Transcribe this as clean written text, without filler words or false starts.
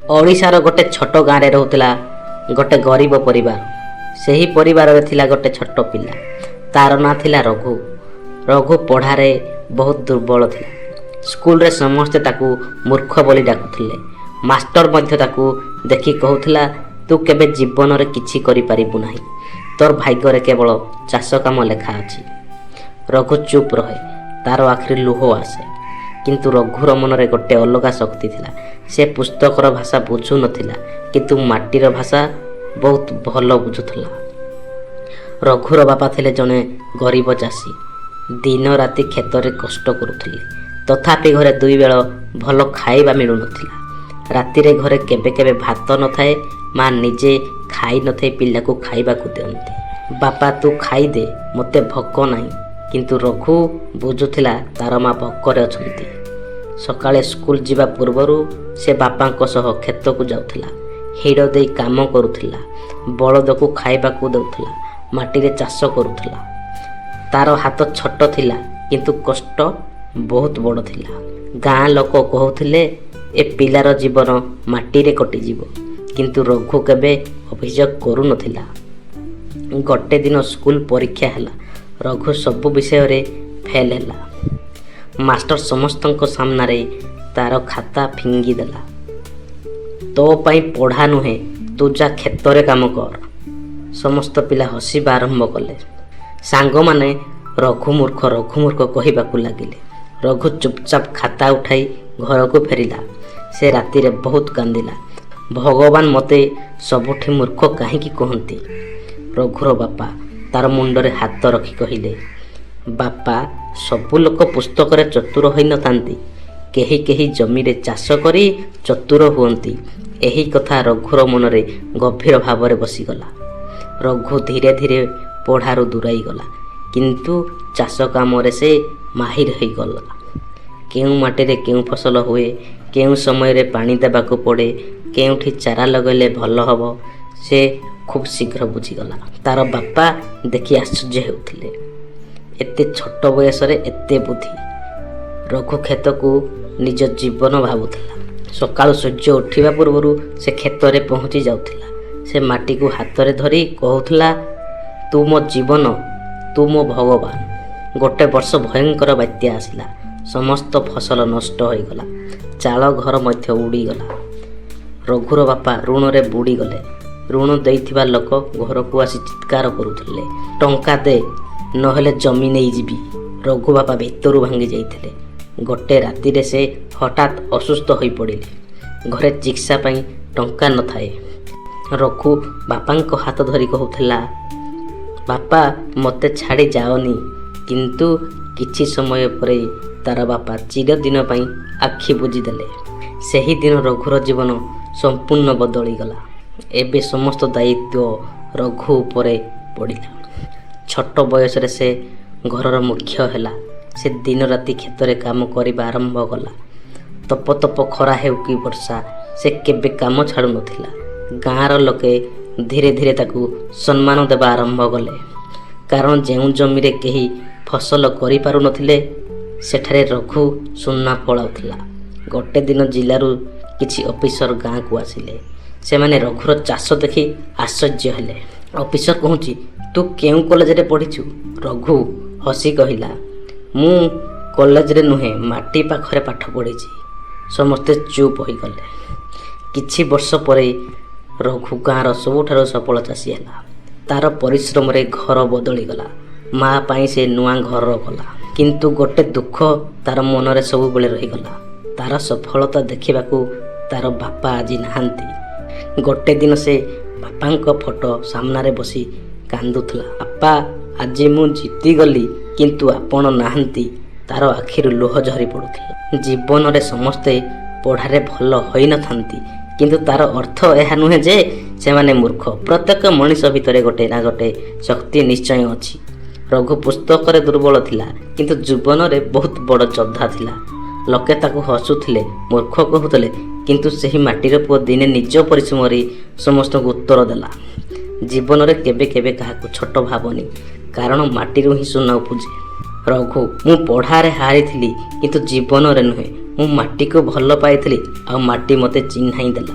ଓଡ଼ିଶାର ଗୋଟେ ଛୋଟ ଗାଁରେ ରହୁଥିଲା ଗୋଟେ ଗରିବ ପରିବାର। ସେହି ପରିବାରରେ ଥିଲା ଗୋଟେ ଛୋଟ ପିଲା। ତାର ନାଁ ଥିଲା ରଘୁ। ରଘୁ ପଢ଼ାରେ ବହୁତ ଦୁର୍ବଳ ଥିଲା। ସ୍କୁଲରେ ସମସ୍ତେ ତାକୁ ମୂର୍ଖ ବୋଲି ଡାକୁଥିଲେ। ମାଷ୍ଟର ମଧ୍ୟ ତାକୁ ଦେଖି କହୁଥିଲା, ତୁ କେବେ ଜୀବନରେ କିଛି କରିପାରିବୁ ନାହିଁ, ତୋର ଭାଗ୍ୟରେ କେବଳ ଚାଷ କାମ ଲେଖା ଅଛି। ରଘୁ ଚୁପ୍ ରହେ, ତାର ଆଖିରେ ଲୁହ ଆସେ। କିନ୍ତୁ ରଘୁର ମନରେ ଗୋଟେ ଅଲଗା ଶକ୍ତି ଥିଲା। ସେ ପୁସ୍ତକର ଭାଷା ବୁଝୁନଥିଲା, କିନ୍ତୁ ମାଟିର ଭାଷା ବହୁତ ଭଲ ବୁଝୁଥିଲା। ରଘୁର ବାପା ଥିଲେ ଜଣେ ଗରିବ ଚାଷୀ। ଦିନ ରାତି କ୍ଷେତରେ କଷ୍ଟ କରୁଥିଲେ। ତଥାପି ଘରେ ଦୁଇ ବେଳ ଭଲ ଖାଇବା ମିଳୁନଥିଲା। ରାତିରେ ଘରେ କେବେ କେବେ ଭାତ ନଥାଏ। ମା ନିଜେ ଖାଇ ନଥାଇ ପିଲାକୁ ଖାଇବାକୁ ଦିଅନ୍ତି। ବାପା ତୁ ଖାଇଦେ, ମୋତେ ଭୋକ ନାହିଁ। କିନ୍ତୁ ରଘୁ ବୁଝୁଥିଲା ତାର ମା ଭୋକରେ ଅଛନ୍ତି। ସକାଳେ ସ୍କୁଲ ଯିବା ପୂର୍ବରୁ ସେ ବାପାଙ୍କ ସହ କ୍ଷେତକୁ ଯାଉଥିଲା। ହିଡ଼ ଦେଇ କାମ କରୁଥିଲା। ବଳଦକୁ ଖାଇବାକୁ ଦେଉଥିଲା। ମାଟିରେ ଚାଷ କରୁଥିଲା। ତାର ହାତ ଛୋଟ ଥିଲା, କିନ୍ତୁ କଷ୍ଟ ବହୁତ ବଡ଼ ଥିଲା। ଗାଁ ଲୋକ କହୁଥିଲେ ଏ ପିଲାର ଜୀବନ ମାଟିରେ କଟିଯିବ, କିନ୍ତୁ ରଘୁ କେବେ ଅଭିଯୋଗ କରୁନଥିଲା। ଗୋଟେ ଦିନ ସ୍କୁଲ ପରୀକ୍ଷା ହେଲା। ରଘୁ ସବୁ ବିଷୟରେ ଫେଲ୍ ହେଲା। ମାଷ୍ଟର ସମସ୍ତଙ୍କ ସାମ୍ନାରେ ତାର ଖାତା ଫିଙ୍ଗିଦେଲା। ତୋ ପାଇଁ ପଢ଼ା ନୁହେଁ, ତୁ ଯା କ୍ଷେତରେ କାମ କର। ସମସ୍ତ ପିଲା ହସିବା ଆରମ୍ଭ କଲେ। ସାଙ୍ଗମାନେ ରଘୁ ମୂର୍ଖ କହିବାକୁ ଲାଗିଲେ। ରଘୁ ଚୁପଚାପ ଖାତା ଉଠାଇ ଘରକୁ ଫେରିଲା। ସେ ରାତିରେ ବହୁତ କାନ୍ଦିଲା। ଭଗବାନ ମୋତେ ସବୁଠି ମୂର୍ଖ କାହିଁକି କହନ୍ତି? ରଘୁର ବାପା ତାର ମୁଣ୍ଡରେ ହାତ ରଖି କହିଲେ, ବାପା, ସବୁ ଲୋକ ପୁସ୍ତକରେ ଚତୁର ହୋଇନଥାନ୍ତି। କେହି କେହି ଜମିରେ ଚାଷ କରି ଚତୁର ହୁଅନ୍ତି। ଏହି କଥା ରଘୁର ମନରେ ଗଭୀର ଭାବରେ ବସିଗଲା। ରଘୁ ଧୀରେ ଧୀରେ ପଢ଼ାରୁ ଦୂରାଇ ଗଲା, କିନ୍ତୁ ଚାଷ କାମରେ ସେ ମାହିର ହୋଇଗଲା। କେଉଁ ମାଟିରେ କେଉଁ ଫସଲ ହୁଏ, କେଉଁ ସମୟରେ ପାଣି ଦେବାକୁ ପଡ଼େ, କେଉଁଠି ଚାରା ଲଗାଇଲେ ଭଲ ହେବ, ସେ ଖୁବ୍ ଶୀଘ୍ର ବୁଝିଗଲା। ତାର ବାପା ଦେଖି ଆଶ୍ଚର୍ଯ୍ୟ ହେଉଥିଲେ। ଏତେ ଛୋଟ ବୟସରେ ଏତେ ବୁଦ୍ଧି। ରଘୁ କ୍ଷେତକୁ ନିଜ ଜୀବନ ଭାବୁଥିଲା। ସକାଳୁ ସୂର୍ଯ୍ୟ ଉଠିବା ପୂର୍ବରୁ ସେ କ୍ଷେତରେ ପହଞ୍ଚି ଯାଉଥିଲା। ସେ ମାଟିକୁ ହାତରେ ଧରି କହୁଥିଲା, ତୁ ମୋ ଜୀବନ, ତୁ ମୋ ଭଗବାନ। ଗୋଟେ ବର୍ଷ ଭୟଙ୍କର ବାତ୍ୟା ଆସିଲା। ସମସ୍ତ ଫସଲ ନଷ୍ଟ ହୋଇଗଲା। ଚାଳ ଘର ମଧ୍ୟ ଉଡ଼ିଗଲା। ରଘୁର ବାପା ଋଣରେ ବୁଡ଼ିଗଲେ। ଋଣ ଦେଇଥିବା ଲୋକ ଘରକୁ ଆସି ଚିତ୍କାର କରୁଥିଲେ, ଟଙ୍କା ଦେ, ନହେଲେ ଜମି ନେଇଯିବି। ରଘୁ ବାପା ଭିତରୁ ଭାଙ୍ଗି ଯାଇଥିଲେ। ଗୋଟେ ରାତିରେ ସେ ହଠାତ୍ ଅସୁସ୍ଥ ହୋଇପଡ଼ିଲେ। ଘରେ ଚିକିତ୍ସା ପାଇଁ ଟଙ୍କା ନଥାଏ। ରଘୁ ବାପାଙ୍କ ହାତ ଧରି କହୁଥିଲା, ବାପା ମୋତେ ଛାଡ଼ି ଯାଅନି। କିନ୍ତୁ କିଛି ସମୟ ପରେ ତାର ବାପା ଚିରଦିନ ପାଇଁ ଆଖି ବୁଜିଦେଲେ। ସେହିଦିନ ରଘୁର ଜୀବନ ସମ୍ପୂର୍ଣ୍ଣ ବଦଳିଗଲା। ଏବେ ସମସ୍ତ ଦାୟିତ୍ୱ ରଘୁ ଉପରେ ପଡ଼ିଲା। ଛୋଟ ବୟସରେ ସେ ଘରର ମୁଖ୍ୟ ହେଲା। ସେ ଦିନ ରାତି କ୍ଷେତରେ କାମ କରିବା ଆରମ୍ଭ କଲା। ତପ ତପ ଖରା ହେଉ କି ବର୍ଷା, ସେ କେବେ କାମ ଛାଡ଼ୁନଥିଲା। ଗାଁର ଲୋକେ ଧୀରେ ଧୀରେ ତାକୁ ସମ୍ମାନ ଦେବା ଆରମ୍ଭ କଲେ। କାରଣ ଯେଉଁ ଜମିରେ କେହି ଫସଲ କରିପାରୁନଥିଲେ, ସେଠାରେ ରଘୁ ସୁନା ଫଳାଉଥିଲା। ଗୋଟେ ଦିନ ଜିଲ୍ଲାରୁ କିଛି ଅଫିସର ଗାଁକୁ ଆସିଲେ। ସେମାନେ ରଘୁର ଚାଷ ଦେଖି ଆଶ୍ଚର୍ଯ୍ୟ ହେଲେ। ଅଫିସର କହୁଛି, ତୁ କେଉଁ କଲେଜରେ ପଢ଼ିଛୁ? ରଘୁ ହସି କହିଲା, ମୁଁ କଲେଜରେ ନୁହେଁ, ମାଟି ପାଖରେ ପାଠ ପଢ଼ିଛି। ସମସ୍ତେ ଚୁପ୍ ହୋଇଗଲେ। କିଛି ବର୍ଷ ପରେ ରଘୁ ଗାଁର ସବୁଠାରୁ ସଫଳ ଚାଷୀ ହେଲା। ତାର ପରିଶ୍ରମରେ ଘର ବଦଳିଗଲା। ମା ପାଇଁ ସେ ନୂଆ ଘର କଲା। କିନ୍ତୁ ଗୋଟେ ଦୁଃଖ ତାର ମନରେ ସବୁବେଳେ ରହିଗଲା। ତାର ସଫଳତା ଦେଖିବାକୁ ତାର ବାପା ଆଜି ନାହାନ୍ତି। ଗୋଟେ ଦିନ ସେ ବାପାଙ୍କ ଫଟୋ ସାମ୍ନାରେ ବସି କାନ୍ଦୁଥିଲା। ବାପା, ଆଜି ମୁଁ ଜିତିଗଲି, କିନ୍ତୁ ଆପଣ ନାହାନ୍ତି। ତାର ଆଖିରୁ ଲୁହ ଝରି ପଡ଼ୁଥିଲା। ଜୀବନରେ ସମସ୍ତେ ପଢ଼ାରେ ଭଲ ହୋଇନଥାନ୍ତି, କିନ୍ତୁ ତାର ଅର୍ଥ ଏହା ନୁହେଁ ଯେ ସେମାନେ ମୂର୍ଖ। ପ୍ରତ୍ୟେକ ମଣିଷ ଭିତରେ ଗୋଟେ ନା ଗୋଟେ ଶକ୍ତି ନିଶ୍ଚୟ ଅଛି। ରଘୁ ପୁସ୍ତକରେ ଦୁର୍ବଳ ଥିଲା, କିନ୍ତୁ ଜୀବନରେ ବହୁତ ବଡ଼ ଯୋଦ୍ଧା ଥିଲା। ଲୋକେ ତାକୁ ହସୁଥିଲେ, ମୂର୍ଖ କହୁଥିଲେ, କିନ୍ତୁ ସେହି ମାଟିର ପୁଅ ଦିନେ ନିଜ ପରିଶ୍ରମରେ ସମସ୍ତଙ୍କୁ ଉତ୍ତର ଦେଲା। ଜୀବନରେ କେବେ କେବେ କାହାକୁ ଛୋଟ ଭାବନି, କାରଣ ମାଟିରୁ ହିଁ ସୁନା ଉପୁଜେ। ରଘୁ, ମୁଁ ପଢ଼ାରେ ହାରିଥିଲି, କିନ୍ତୁ ଜୀବନରେ ନୁହେଁ। ମୁଁ ମାଟିକୁ ଭଲ ପାଇଥିଲି, ଆଉ ମାଟି ମୋତେ ଚିହ୍ନାଇ ଦେଲା।